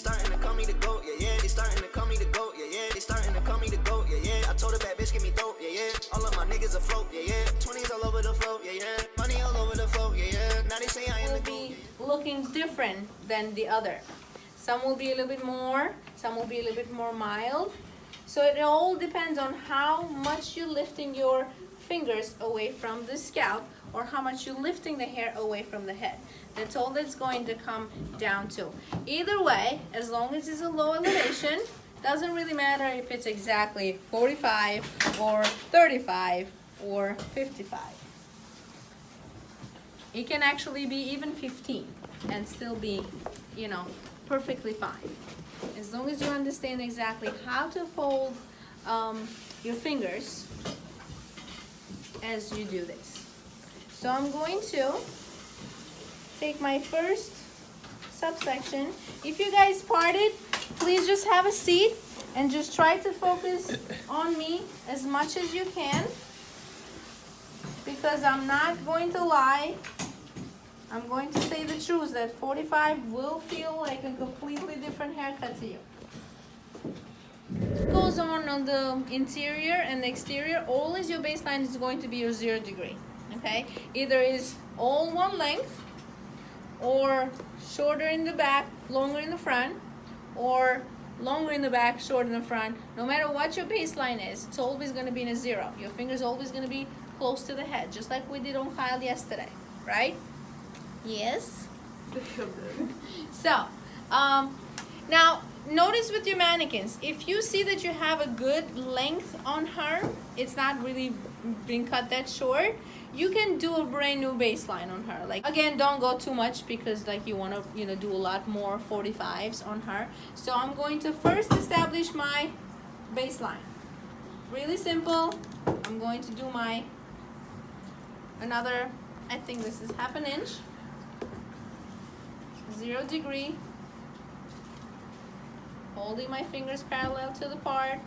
starting to call me the GOAT, yeah, yeah. They starting to call me the GOAT, yeah, yeah. They starting to call me the GOAT, yeah, yeah. I told a bad bitch, give me dope, yeah, yeah. All of my niggas afloat, yeah, yeah. 20s all over the float, yeah, yeah. Money all over the float, yeah, yeah. Now they say I am the GOAT. Be looking different than the other. Some will be a little bit more, some will be a little bit more mild. So it all depends on how much you're lifting your fingers away from the scalp or how much you're lifting the hair away from the head. That's all that's going to come down to. Either way, as long as it's a low elevation, doesn't really matter if it's exactly 45 or 35 or 55. It can actually be even 15 and still be, you know, perfectly fine. As long as you understand exactly how to fold your fingers as you do this. So I'm going to take my first subsection. If you guys parted, please just have a seat and just try to focus on me as much as you can, because I'm not going to lie. I'm going to say the truth that 45 will feel like a completely different haircut to you. What goes on the interior and the exterior, always your baseline is going to be your 0 degree. Okay? Either is all one length, or shorter in the back, longer in the front, or longer in the back, shorter in the front. No matter what your baseline is, it's always going to be in a 0. Your finger's always going to be close to the head, just like we did on Kyle yesterday, right? Yes. So, now notice with your mannequins, if you see that you have a good length on her, it's not really being cut that short, you can do a brand new baseline on her. Like, again, don't go too much because like you want to, you know, do a lot more 45s on her. So I'm going to first establish my baseline. Really simple. I'm going to do my another, I think this is ½ inch. 0 degree, holding my fingers parallel to the part.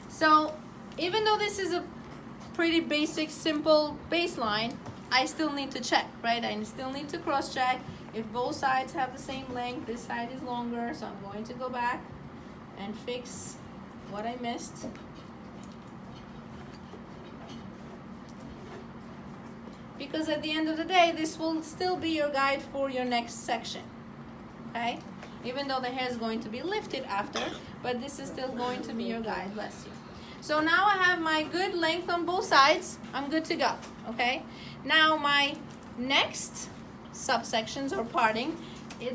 So even though this is a pretty basic, simple baseline, I still need to check, right? I still need to cross check if both sides have the same length. This side is longer, so I'm going to go back and fix what I missed. Because at the end of the day, this will still be your guide for your next section, okay? Even though the hair is going to be lifted after, but this is still going to be your guide, bless you. So now I have my good length on both sides. I'm good to go, okay? Now my next subsections or parting,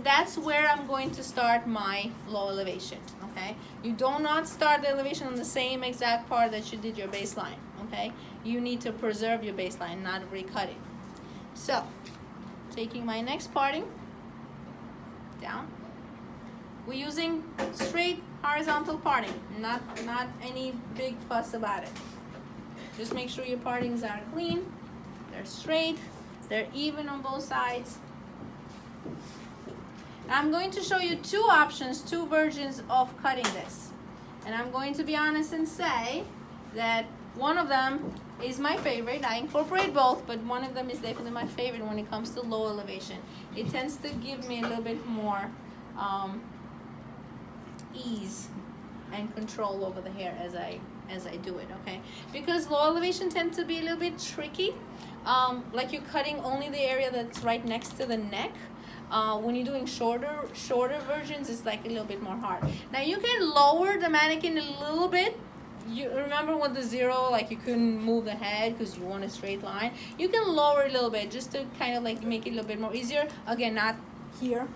that's where I'm going to start my low elevation, okay? You do not start the elevation on the same exact part that you did your baseline, okay? You need to preserve your baseline, not recut it. So, taking my next parting down. We're using straight horizontal parting, not any big fuss about it. Just make sure your partings are clean, they're straight, they're even on both sides. Now I'm going to show you two options, two versions of cutting this. And I'm going to be honest and say that one of them is my favorite. I incorporate both, but one of them is definitely my favorite when it comes to low elevation. It tends to give me a little bit more ease and control over the hair as I do it, okay? Because low elevation tends to be a little bit tricky. Like you're cutting only the area that's right next to the neck. When you're doing shorter versions, it's like a little bit more hard. Now you can lower the mannequin a little bit. You remember with the 0, like you couldn't move the head because you want a straight line. You can lower a little bit just to kind of like make it a little bit more easier. Again, not here,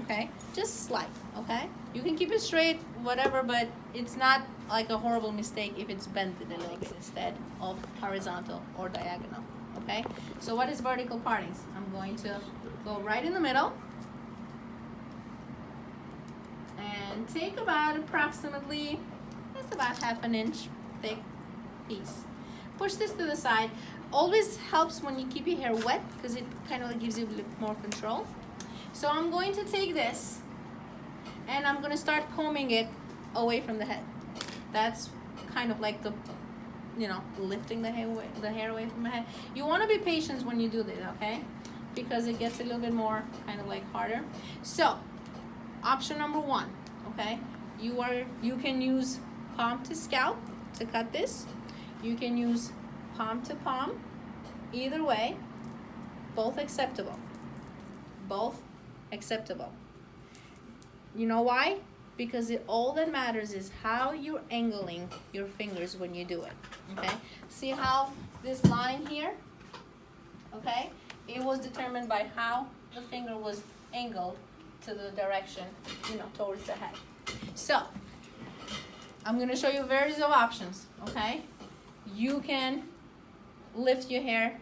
okay? Just slight, okay? You can keep it straight, whatever, but it's not like a horrible mistake if it's bent a little bit instead of horizontal or diagonal, okay? So what is vertical partings? I'm going to go right in the middle and take about approximately, it's about ½ inch thick piece. Push this to the side. Always helps when you keep your hair wet because it kind of like gives you a little more control. So I'm going to take this and I'm going to start combing it away from the head. That's kind of like the you know, lifting the hair away from my head. You want to be patient when you do this, okay? Because it gets a little bit more kind of like harder. So, option number 1, okay? You can use palm to scalp to cut this. You can use palm to palm. Either way, both acceptable. Both acceptable. You know why? Because all that matters is how you're angling your fingers when you do it, okay? See how this line here, okay? It was determined by how the finger was angled to the direction, you know, towards the head. So, I'm gonna show you various of options, okay? You can lift your hair,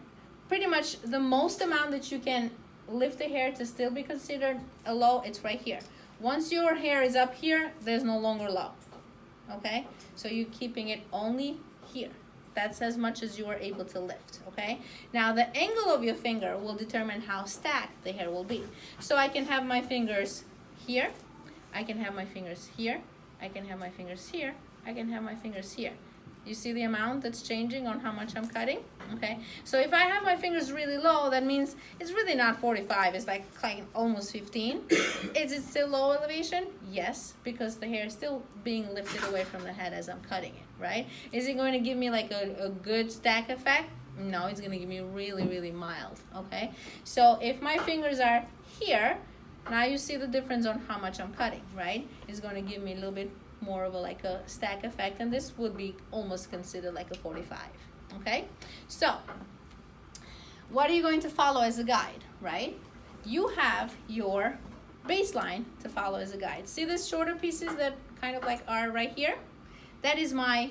pretty much the most amount that you can lift the hair to still be considered a low, it's right here. Once your hair is up here, there's no longer low, okay? So you're keeping it only here. That's as much as you are able to lift, okay? Now the angle of your finger will determine how stacked the hair will be. So I can have my fingers here, I can have my fingers here, I can have my fingers here, I can have my fingers here. You see the amount that's changing on how much I'm cutting? Okay, so if I have my fingers really low, that means it's really not 45, it's like almost 15. Is it still low elevation? Yes, because the hair is still being lifted away from the head as I'm cutting it, right? Is it going to give me like a good stack effect? No, it's going to give me really, really mild, okay? So if my fingers are here, now you see the difference on how much I'm cutting, right? It's going to give me a little bit more of a stack effect, and this would be almost considered like a 45, okay? So what are you going to follow as a guide, right? You have your baseline to follow as a guide. See these shorter pieces that kind of like are right here? That is my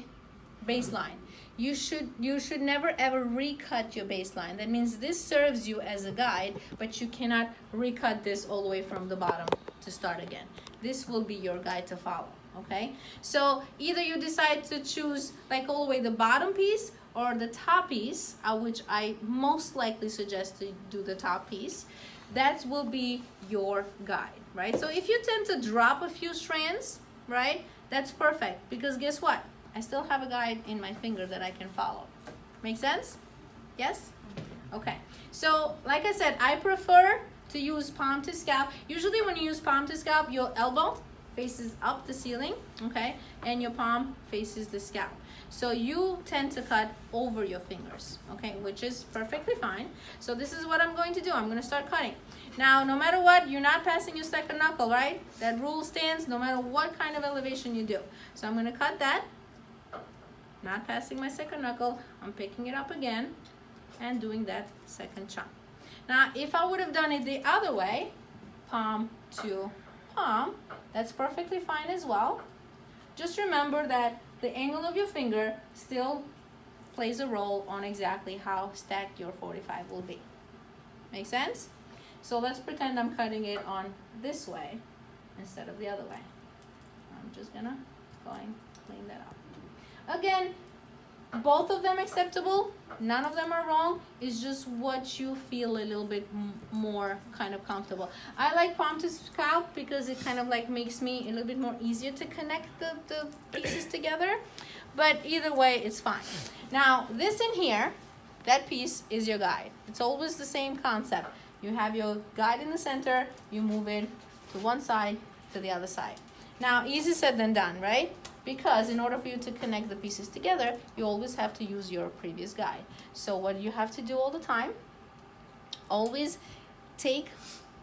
baseline. You should never ever recut your baseline. That means this serves you as a guide, but you cannot recut this all the way from the bottom to start again. This will be your guide to follow. Okay, so either you decide to choose like all the way the bottom piece or the top piece, which I most likely suggest to do the top piece. That will be your guide, right? So if you tend to drop a few strands, right, that's perfect, because guess what? I still have a guide in my finger that I can follow. Make sense? Yes? Okay, so like I said, I prefer to use palm to scalp. Usually when you use palm to scalp, your elbow faces up the ceiling, okay, and your palm faces the scalp. So you tend to cut over your fingers, okay, which is perfectly fine. So this is what I'm going to do. I'm going to start cutting. Now, no matter what, you're not passing your second knuckle, right? That rule stands no matter what kind of elevation you do. So I'm going to cut that, not passing my second knuckle. I'm picking it up again and doing that second chunk. Now, if I would have done it the other way, palm to palm, that's perfectly fine as well. Just remember that the angle of your finger still plays a role on exactly how stacked your 45 will be. Make sense? So let's pretend I'm cutting it on this way instead of the other way. I'm just gonna go and clean that up. Again, both of them acceptable, none of them are wrong. It's just what you feel a little bit more kind of comfortable. I like palm to scalp because it kind of like makes me a little bit more easier to connect the pieces together, but either way it's fine. Now this in here, that piece is your guide. It's always the same concept. You have your guide in the center, you move it to one side to the other side. Now easy said than done, right? Because in order for you to connect the pieces together, you always have to use your previous guide. So what you have to do all the time, always take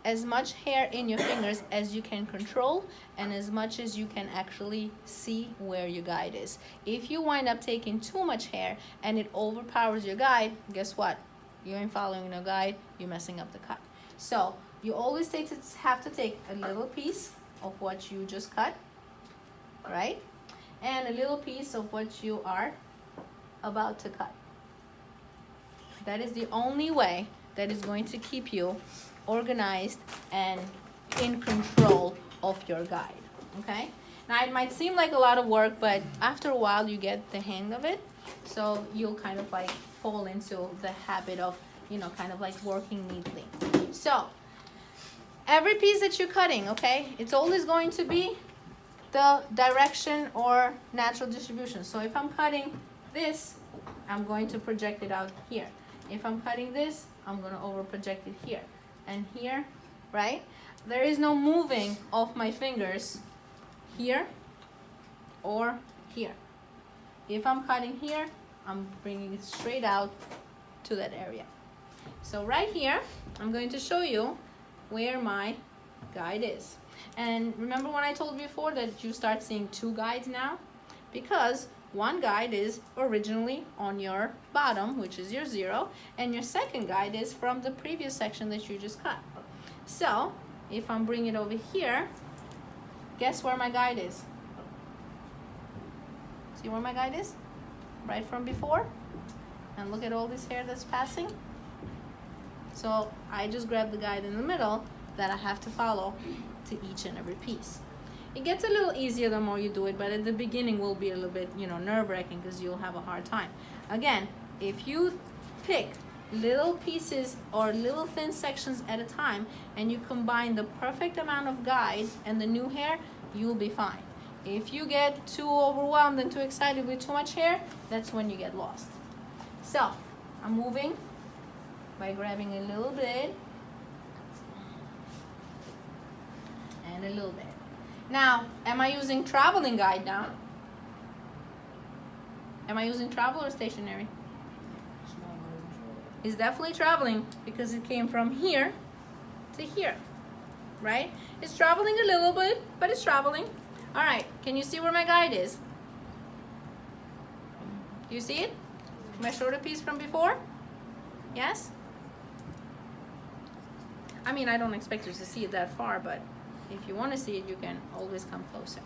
as much hair in your fingers as you can control and as much as you can actually see where your guide is. If you wind up taking too much hair and it overpowers your guide, guess what? You ain't following no guide, you're messing up the cut. So you always have to take a little piece of what you just cut, right? And a little piece of what you are about to cut. That is the only way that is going to keep you organized and in control of your guide, okay? Now it might seem like a lot of work, but after a while you get the hang of it, so you'll kind of like fall into the habit of, you know, kind of like working neatly. So every piece that you're cutting, okay, it's always going to be the direction or natural distribution. So if I'm cutting this I'm going to project it out here. If I'm cutting this, I'm gonna over project it here and here, right? There is no moving of my fingers here or here. If I'm cutting here, I'm bringing it straight out to that area. So right here, I'm going to show you where my guide is. And remember when I told you before that you start seeing two guides now? Because one guide is originally on your bottom, which is your 0, and your second guide is from the previous section that you just cut. So if I'm bringing it over here, guess where my guide is? See where my guide is? Right from before? And look at all this hair that's passing. So I just grabbed the guide in the middle that I have to follow to each and every piece. It gets a little easier the more you do it, but at the beginning will be a little bit, nerve-wracking because you'll have a hard time. Again, if you pick little pieces or little thin sections at a time and you combine the perfect amount of guide and the new hair, you'll be fine. If you get too overwhelmed and too excited with too much hair, that's when you get lost. So I'm moving by grabbing a little bit and a little bit. Now, am I using traveling guide now? Am I using travel or stationary? It's definitely traveling because it came from here to here, right? It's traveling a little bit, but it's traveling. All right, can you see where my guide is? Do you see it? My shorter piece from before? Yes? I mean, I don't expect you to see it that far, but if you want to see it, you can always come closer.